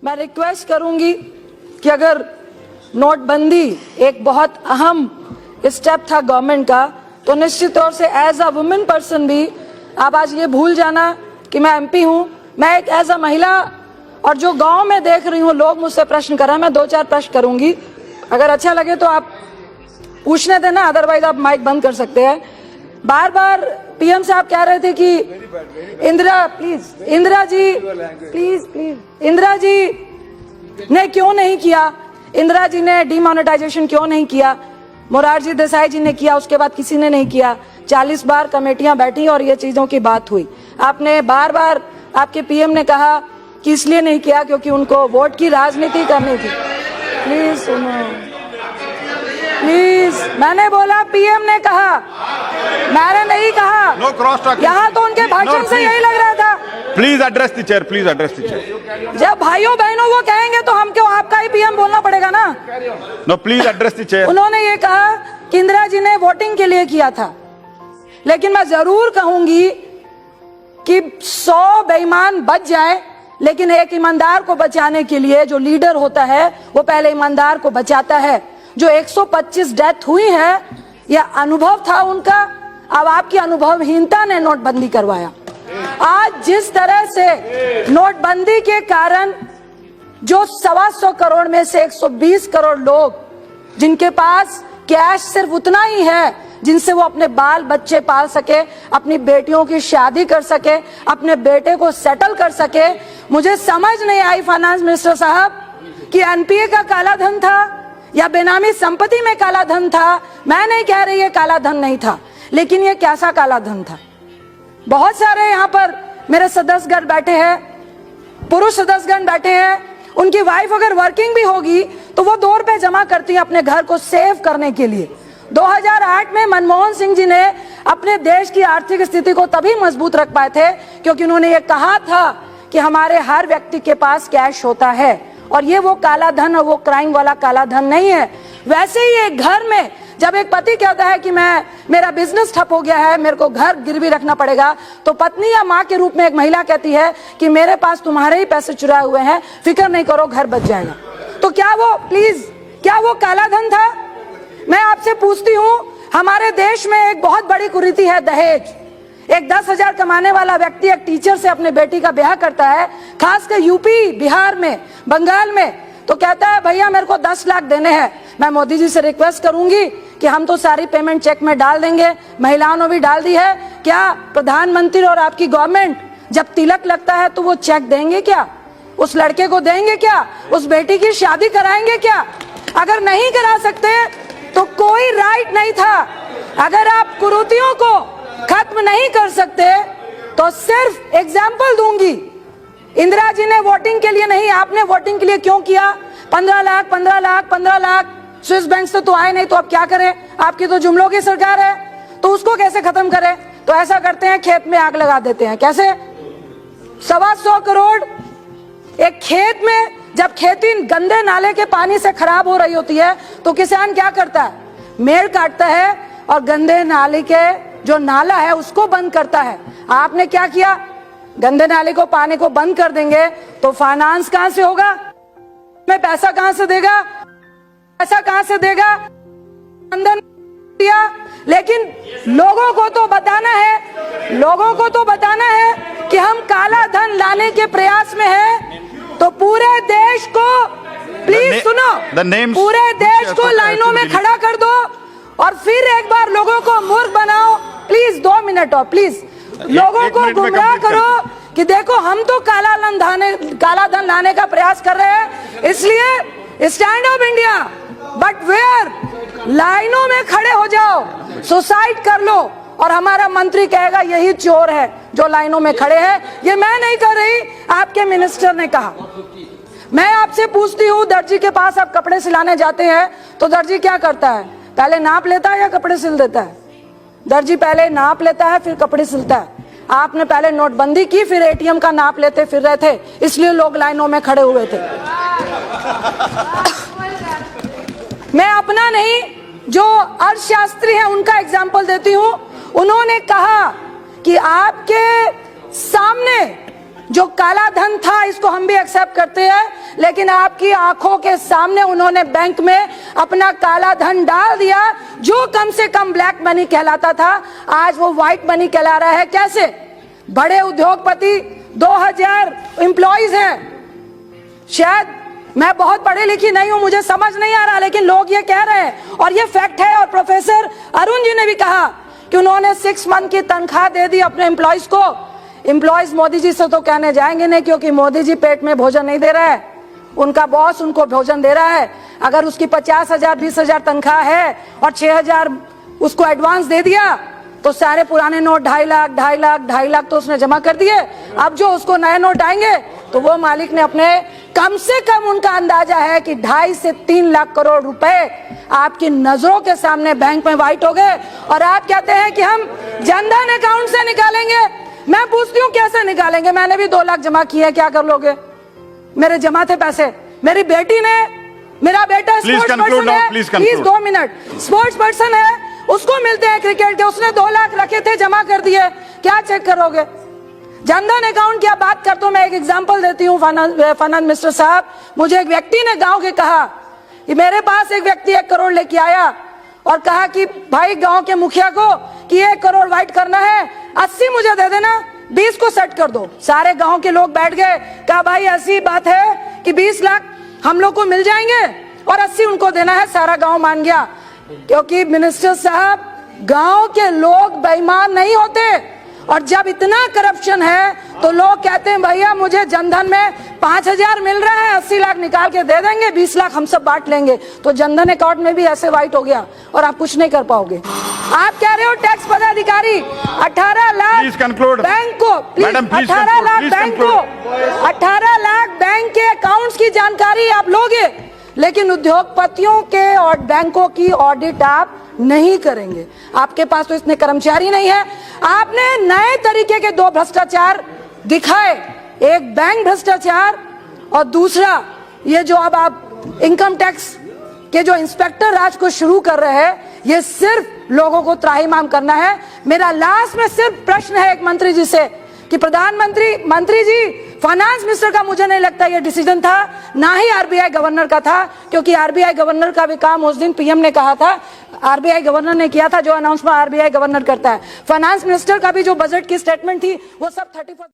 मैं रिक्वेस्ट करूंगी कि अगर नोटबंदी एक बहुत अहम स्टेप था गवर्नमेंट का, तो निश्चित तौर से एज अ वुमेन पर्सन भी आप आज ये भूल जाना कि मैं एमपी हूं। मैं एक एज अ महिला, और जो गांव में देख रही हूं लोग मुझसे प्रश्न कर रहे हैं, मैं 2-4 प्रश्न करूंगी, अगर अच्छा लगे तो आप पूछने देना, अदरवाइज आप माइक बंद कर सकते हैं। बार बार पीएम साहब कह रहे थे कि इंदिरा जी ने क्यों नहीं किया, इंदिरा जी ने डिमोनेटाइजेशन क्यों नहीं किया, मोरारजी देसाई जी ने किया, उसके बाद किसी ने नहीं किया। 40 बार कमेटियां बैठी और ये चीजों की बात हुई। आपने बार बार, आपके पीएम ने कहा कि इसलिए नहीं किया क्योंकि उनको वोट की राजनीति करनी थी। प्लीज सुनो, प्लीज। मैंने बोला पीएम ने कहा, मैंने नहीं कहा। No cross talking. यहाँ तो उनके भाषण से यही लग रहा था। Please address the chair, please address the chair. जब भाइयों बहनों वो कहेंगे तो हम क्यों, आपका ही पीएम बोलना पड़ेगा ना। No, please address the chair. उन्होंने ये कहा कि इंदिरा जी ने वोटिंग के लिए किया था, लेकिन मैं जरूर कहूंगी कि 100 बेईमान बच जाए, लेकिन एक ईमानदार को बचाने के लिए जो लीडर होता है वो पहले ईमानदार को बचाता है। जो 125 डेथ हुई है, यह अनुभव था उनका। अब आपकी अनुभवहीनता ने नोटबंदी करवाया। आज जिस तरह से नोटबंदी के कारण जो 125 करोड़ में से 120 करोड़ लोग, जिनके पास कैश सिर्फ उतना ही है जिनसे वो अपने बाल बच्चे पाल सके, अपनी बेटियों की शादी कर सके, अपने बेटे को सेटल कर सके। मुझे समझ नहीं आई फाइनेंस मिनिस्टर साहब कि एनपीए का काला धन था या बेनामी संपत्ति में काला धन था। मैं नहीं कह रही ये काला धन नहीं था, लेकिन ये कैसा काला धन था। बहुत सारे यहाँ पर मेरे सदस्यगण बैठे हैं, पुरुष सदस्यगण बैठे हैं, उनकी वाइफ अगर वर्किंग भी होगी तो वो 2 रुपए जमा करती है अपने घर को सेव करने के लिए। 2008 में मनमोहन सिंह जी ने अपने देश की आर्थिक स्थिति को तभी मजबूत रख पाए थे क्योंकि उन्होंने ये कहा था कि हमारे हर व्यक्ति के पास कैश होता है, और ये वो काला धन और वो क्राइम वाला काला धन नहीं है। वैसे ही एक घर में जब एक पति कहता है कि मेरा बिजनेस ठप हो गया है, मेरे को घर गिरवी रखना पड़ेगा, तो पत्नी या माँ के रूप में एक महिला कहती है कि मेरे पास तुम्हारे ही पैसे चुराए हुए हैं, फिक्र नहीं करो, घर बच जाएगा। तो क्या वो, प्लीज, क्या वो काला धन था? मैं आपसे पूछती हूँ, हमारे देश में एक बहुत बड़ी कुरीति है दहेज। एक 10,000 कमाने वाला व्यक्ति एक टीचर से अपने बेटी का ब्याह करता है, खासकर यूपी, बिहार में, बंगाल में, तो कहता है भैया मेरे को 10 लाख देने हैं। मैं मोदी जी से रिक्वेस्ट करूंगी कि हम तो सारी पेमेंट चेक में डाल देंगे, महिलाओं ने भी डाल दी है, क्या प्रधानमंत्री और आपकी गवर्नमेंट जब तिलक लगता है तो वो चेक देंगे क्या? उस लड़के को देंगे क्या? उस बेटी की शादी कराएंगे क्या? अगर नहीं करा सकते तो कोई राइट नहीं था। अगर आप कुरीतियों को खत्म नहीं कर सकते तो सिर्फ एग्जाम्पल दूंगी, इंदिरा जी ने वोटिंग के लिए नहीं, आपने वोटिंग के लिए क्यों किया? 15 लाख 15 लाख 15 लाख स्विस बैंक से तो आए नहीं, तो अब क्या करें? आपकी तो जुमलों की सरकार है, तो उसको कैसे खत्म करें? तो ऐसा करते हैं, खेत में आग लगा देते हैं। कैसे? 125 करोड़ एक खेत में, जब खेती गंदे नाले के पानी से खराब हो रही होती है तो किसान क्या करता है? मेड़ काटता है और गंदे नाले के जो नाला है उसको बंद करता है। आपने क्या किया? गंदे नाले को, पानी को बंद कर देंगे तो फाइनेंस कहां से होगा? में पैसा कहां से देगा? पैसा कहां से देगा? अंदर दिया। लेकिन लोगों को तो बताना है, लोगों को तो बताना है कि हम काला धन लाने के प्रयास में हैं। तो पूरे देश को, प्लीज सुनो, पूरे देश को लाइनों में खड़ा कर दो और फिर एक बार लोगों को मूर्ख बनाओ। प्लीज 2 मिनट और प्लीज लोगों को गुमराह करो कि देखो हम तो काला धन लाने का प्रयास कर रहे हैं, इसलिए stand up India, but where, लाइनों में खड़े हो जाओ, सुसाइड कर लो। और हमारा मंत्री कहेगा यही चोर है जो लाइनों में खड़े हैं। ये मैं नहीं कर रही, आपके मिनिस्टर ने कहा। मैं आपसे पूछती हूँ, दर्जी के पास आप कपड़े सिलाने जाते हैं तो दर्जी क्या करता है? पहले नाप लेता है या कपड़े सिल देता है? दर्जी पहले नाप लेता है फिर कपड़े सिलता है। आपने पहले नोटबंदी की, फिर एटीएम का नाप लेते फिर रहे थे, इसलिए लोग लाइनों में खड़े हुए थे। मैं अपना नहीं, जो अर्थशास्त्री हैं उनका एग्जाम्पल देती हूँ। उन्होंने कहा कि आपके सामने जो काला धन था इसको हम भी एक्सेप्ट करते हैं, लेकिन आपकी आंखों के सामने उन्होंने बैंक में अपना काला धन डाल दिया, जो कम से कम ब्लैक मनी कहलाता था, आज वो व्हाइट मनी कहला रहा है। कैसे? बड़े उद्योगपति 2000 एम्प्लॉइज हैं। शायद मैं बहुत पढ़ी लिखी नहीं हूं, मुझे समझ नहीं आ रहा, लेकिन लोग ये कह रहे हैं और ये फैक्ट है। और प्रोफेसर अरुण जी ने भी कहा कि उन्होंने 6 मंथ की तनख्वाह दे दी अपने एम्प्लॉइज को। एम्प्लॉइज मोदी जी से तो कहने जाएंगे नहीं, क्योंकि मोदी जी पेट में भोजन नहीं दे रहा है, उनका बॉस उनको भोजन दे रहा है। अगर उसकी 50,000 20,000 तनख्वाह है और 6,000 उसको एडवांस दे दिया, तो सारे पुराने नोट 2.5 लाख तो उसने जमा कर दिए। अब जो उसको नए नोट आएंगे तो वो मालिक ने अपने, कम से कम उनका अंदाजा है कि 2.5 से 3 लाख करोड़ रुपए आपकी नजरों के सामने बैंक में वाइट हो गए। और आप कहते हैं कि हम जनधन अकाउंट से निकालेंगे। मैं पूछती हूँ कैसे निकालेंगे? मैंने भी 2 लाख जमा किए, क्या कर लोगे? मेरे जमा थे पैसे, मेरी बेटी ने, मेरा बेटा स्पोर्ट्स पर्सन है, प्लीज 2 मिनट, स्पोर्ट्स पर्सन है, उसको मिलते हैं क्रिकेट के, उसने 2 लाख रखे थे, जमा कर दिए, क्या चेक करोगे? जनधन अकाउंट की बात करते हो, मैं एक एग्जांपल देती हूँ फाइनेंस मिनिस्टर साहब। मुझे एक व्यक्ति ने गांव के कहा कि मेरे पास एक व्यक्ति 1 करोड़ लेके आया और कहा कि भाई गांव के मुखिया को कि 1 करोड़ वाइट करना है, 80 मुझे दे देना, 20 को सेट कर दो। सारे गांव के लोग बैठ गए, कहा भाई ऐसी बात है कि 20 लाख हम लोग को मिल जाएंगे और 80 उनको देना है। सारा गांव मान गया, क्योंकि मिनिस्टर साहब गांव के लोग बेईमान नहीं होते। और जब इतना करप्शन है तो लोग कहते हैं भैया मुझे जनधन में 5,000 मिल रहा है, 80 लाख निकाल के दे देंगे, 20 लाख हम सब बांट लेंगे। तो जनधन अकाउंट में भी ऐसे वाइट हो गया और आप कुछ नहीं कर पाओगे। आप कह रहे हो टैक्स पदाधिकारी 18 लाख बैंक को, 18 लाख बैंक को, 18 लाख बैंक के अकाउंट्स की जानकारी आप लोगे, लेकिन उद्योगपतियों के और बैंकों की ऑडिट आप नहीं करेंगे। आपके पास तो इतने कर्मचारी नहीं है। आपने नए तरीके के 2 भ्रष्टाचार दिखाए, एक बैंक भ्रष्टाचार और दूसरा ये जो अब आप इनकम टैक्स के जो इंस्पेक्टर राज को शुरू कर रहे हैं, ये सिर्फ लोगों को त्राहिमाम करना है। मेरा लास्ट में सिर्फ प्रश्न है एक मंत्री जी से कि मंत्री जी, फाइनेंस मिनिस्टर का मुझे नहीं लगता ये डिसीजन था, ना ही आरबीआई गवर्नर का था, क्योंकि आरबीआई गवर्नर का भी काम उस दिन पीएम ने कहा था, आरबीआई गवर्नर ने किया था, जो अनाउंसमेंट आरबीआई गवर्नर करता है। फाइनेंस मिनिस्टर का भी जो बजट की स्टेटमेंट थी वो सब 31